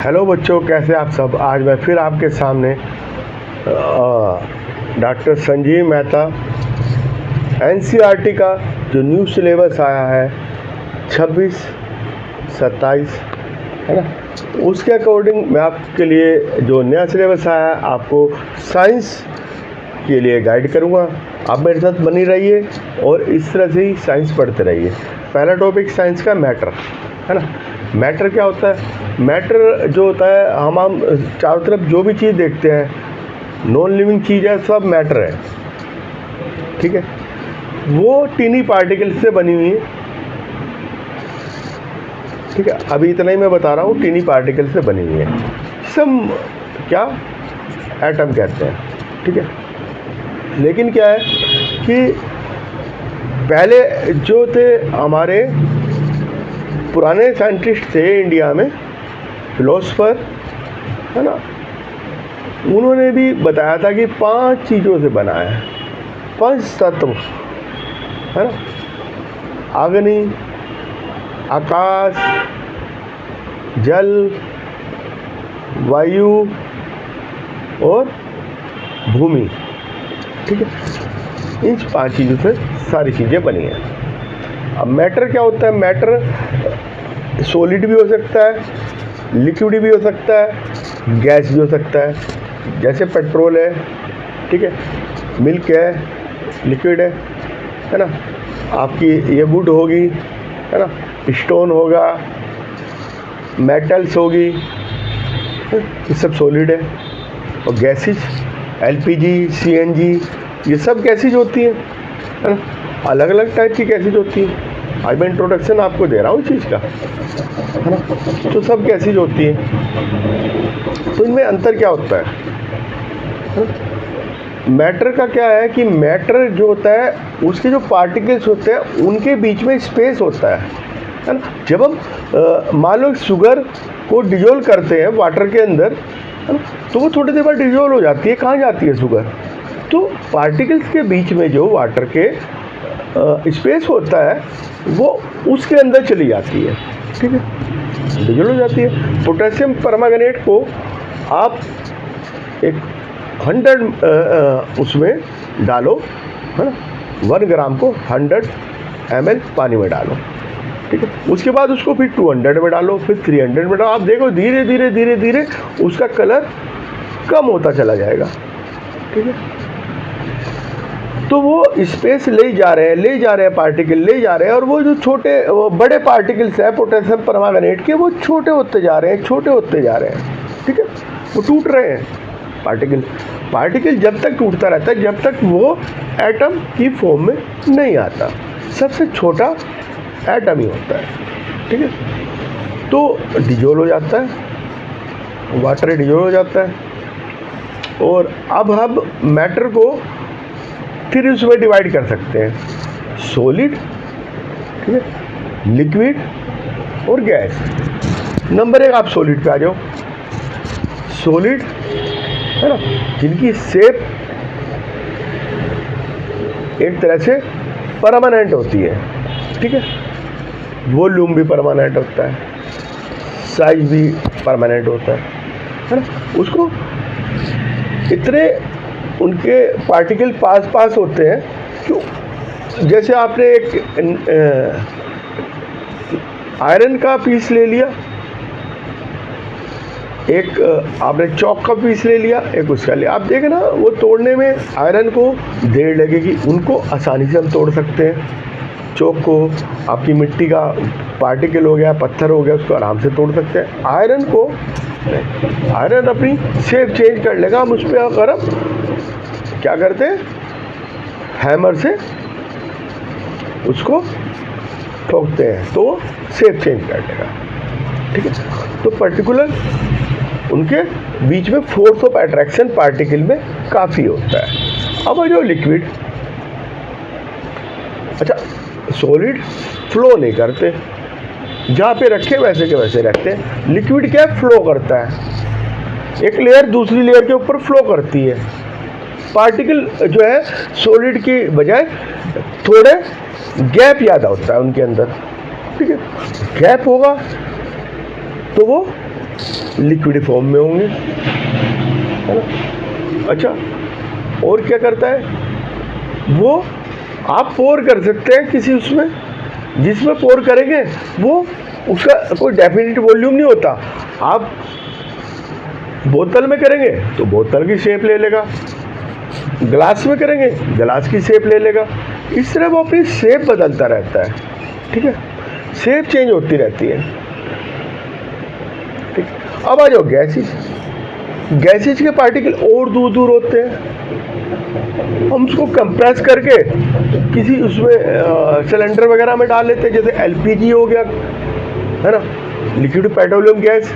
Hello बच्चों, कैसे आप सब। आज मैं फिर आपके सामने डॉक्टर संजीव मेहता एनसीईआरटी का जो न्यू सिलेबस आया है 26-27 है ना, उसके अकॉर्डिंग मैं आपके लिए जो नया सिलेबस आया है आपको साइंस के लिए गाइड करूँगा। आप मेरे साथ बनी रहिए और इस तरह से ही साइंस पढ़ते रहिए। पहला टॉपिक साइंस का मैटर है ना। मैटर क्या होता है? मैटर जो होता है, हम चारों तरफ जो भी चीज़ देखते हैं, नॉन लिविंग चीज़ है, सब मैटर है, ठीक है। वो टीनी पार्टिकल से बनी हुई है, ठीक है। अभी इतना ही मैं बता रहा हूँ, टीनी पार्टिकल से बनी हुई है। सब क्या एटम कहते हैं, ठीक है। लेकिन क्या है कि पहले जो थे हमारे पुराने साइंटिस्ट थे इंडिया में, फिलोसफर है ना, उन्होंने भी बताया था कि 5 चीज़ों से बना है, 5 तत्व है ना। अग्नि, आकाश, जल, वायु और भूमि, ठीक है। इन 5 चीज़ों से सारी चीज़ें बनी हैं। अब मैटर क्या होता है? मैटर सॉलिड भी हो सकता है, लिक्विड भी हो सकता है, गैस भी हो सकता है। जैसे पेट्रोल है, ठीक है, मिल्क है, लिक्विड है ना। आपकी ये वुड होगी, है ना, स्टोन होगा, मेटल्स होगी, ये सब सॉलिड है। और गैसेज एलपीजी, सीएनजी, ये सब गैसेज होती हैं, है ना। अलग अलग टाइप की गैसेज होती हैं। आज मैं इंट्रोडक्शन आपको दे रहा हूँ इस चीज़ का, है ना। तो सब गैसेज होती हैं। तो इनमें अंतर क्या होता है? मैटर का क्या है कि मैटर जो होता है, उसके जो पार्टिकल्स होते हैं उनके बीच में स्पेस होता है ना। जब हम मान लो शुगर को डिजोल्व करते हैं वाटर के अंदर, है ना, तो वो थोड़ी देर बाद डिजोल्व हो जाती है। कहाँ जाती है शुगर? तो पार्टिकल्स के बीच में जो वाटर के स्पेस होता है वो उसके अंदर चली जाती है, ठीक है, डिजोल्व हो जाती है। पोटेशियम परमांगनेट को आप एक 100 उसमें डालो, है ना, 1 ग्राम को 100 ml पानी में डालो, ठीक है। उसके बाद उसको फिर 200 में डालो, फिर 300 में डालो। आप देखो धीरे धीरे धीरे धीरे उसका कलर कम होता चला जाएगा, ठीक है। तो वो स्पेस ले जा रहे हैं पार्टिकल ले जा रहे हैं, और वो जो वो बड़े पार्टिकल्स हैं पोटेशियम परमांगनेट के, वो छोटे होते जा रहे हैं, ठीक है। वो टूट रहे हैं पार्टिकल जब तक टूटता रहता है जब तक वो एटम की फॉर्म में नहीं आता। सबसे छोटा एटम ही होता है, ठीक है। तो डिजोल्व हो जाता है, वाटर डिजोल्व हो जाता है। और अब हम मैटर को फिर उसमें डिवाइड कर सकते हैं, सॉलिड, ठीक है, लिक्विड और गैस। नंबर 1 आप सॉलिड पे आ जाओ। सॉलिड है ना, जिनकी शेप एक तरह से परमानेंट होती है, ठीक है। वॉल्यूम भी परमानेंट होता है, साइज भी परमानेंट होता है ना। उसको इतने उनके पार्टिकल पास होते हैं कि जैसे आपने एक आयरन का पीस ले लिया, एक आपने चौक का पीस ले लिया, एक उसका लिया। आप देखें ना, वो तोड़ने में आयरन को देर लगेगी, उनको आसानी से हम तोड़ सकते हैं। चौक को आपकी मिट्टी का पार्टिकल हो गया, पत्थर हो गया, उसको आराम से तोड़ सकते हैं। आयरन को आयरन अपनी शेप चेंज कर लेगा। हम उस पर अगर हम क्या करते हैं, हैमर से उसको ठोकते हैं तो शेप चेंज कर लेगा, ठीक है। तो पर्टिकुलर उनके बीच में फोर्स ऑफ अट्रैक्शन पार्टिकल में काफ़ी होता है। अब जो लिक्विड, अच्छा, सॉलिड फ्लो नहीं करते, जहाँ पे रखे वैसे के वैसे रखते हैं। लिक्विड क्या फ्लो करता है, एक लेयर दूसरी लेयर के ऊपर फ्लो करती है। पार्टिकल जो है सॉलिड की बजाय थोड़े गैप ज़्यादा होता है उनके अंदर, ठीक है। गैप होगा तो वो लिक्विड फॉर्म में होंगे, है ना। अच्छा, और क्या करता है वो, आप पोर कर सकते हैं किसी उसमें, जिसमें पोर करेंगे वो उसका कोई डेफिनेट वॉल्यूम नहीं होता। आप बोतल में करेंगे तो बोतल की शेप ले लेगा, ग्लास में करेंगे ग्लास की शेप ले लेगा। इस तरह वो अपनी शेप बदलता रहता है, ठीक है, शेप चेंज होती रहती है, ठीक। अब आ जाओ गैसेज। गैसेज के पार्टिकल और दूर दूर होते हैं, हम उसको कंप्रेस करके किसी उसमें सिलेंडर वगैरह में डाल लेते हैं, जैसे एलपीजी हो गया, है ना, लिक्विड पेट्रोलियम गैस,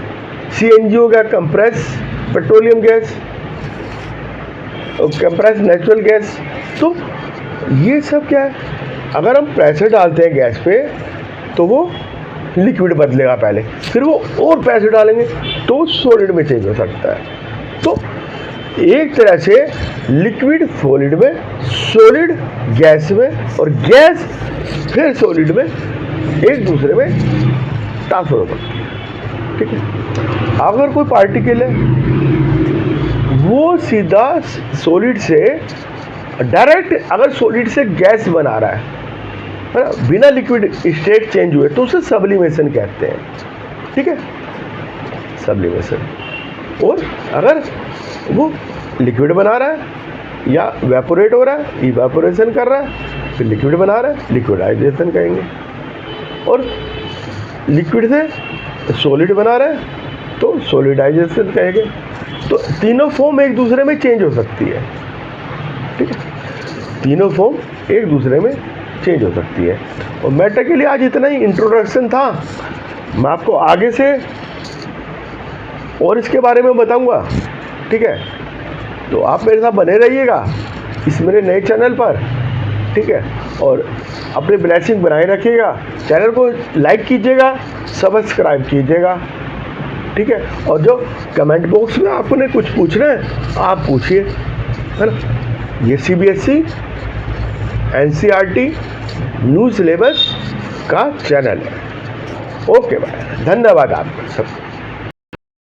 सीएनजी हो गया compress petroleum gas, compress natural gas. तो ये सब क्या है, अगर हम प्रेशर डालते हैं गैस पे तो वो लिक्विड बदलेगा पहले, फिर वो और प्रेशर डालेंगे तो सॉलिड में चेंज हो सकता है। तो एक तरह से लिक्विड सॉलिड में, सॉलिड गैस में, और गैस फिर सॉलिड में एक दूसरे में ट्रांसफर होता है, ठीक है। अगर कोई पार्टिकल है वो सीधा सॉलिड से डायरेक्ट, अगर सॉलिड से गैस बना रहा है ना, बिना लिक्विड स्टेट चेंज हुए, तो उसे सब्लिमेशन कहते हैं, ठीक है, सब्लिमेशन। और अगर वो लिक्विड बना रहा है या वेपोरेट हो रहा है, इवेपोरेशन कर रहा है, फिर लिक्विड बना रहा है, लिक्विडाइजेशन कहेंगे। और लिक्विड से सॉलिड बना रहा है तो सॉलिडाइजेशन कहेंगे। तो तीनों फॉर्म एक दूसरे में चेंज हो सकती है, ठीक है, तीनों फॉर्म एक दूसरे में चेंज हो सकती है। और मैटर के लिए आज इतना ही इंट्रोडक्शन था, मैं आपको आगे से और इसके बारे में बताऊंगा, ठीक है। तो आप मेरे साथ बने रहिएगा इस मेरे नए चैनल पर, ठीक है, और अपनी ब्लेसिंग बनाए रखिएगा। चैनल को लाइक कीजिएगा, सब्सक्राइब कीजिएगा, ठीक है। और जो कमेंट बॉक्स में आपने कुछ पूछना है आप पूछिए, है ना। ये CBSE NCERT न्यू सिलेबस का चैनल है। ओके, बाय, धन्यवाद आप सब।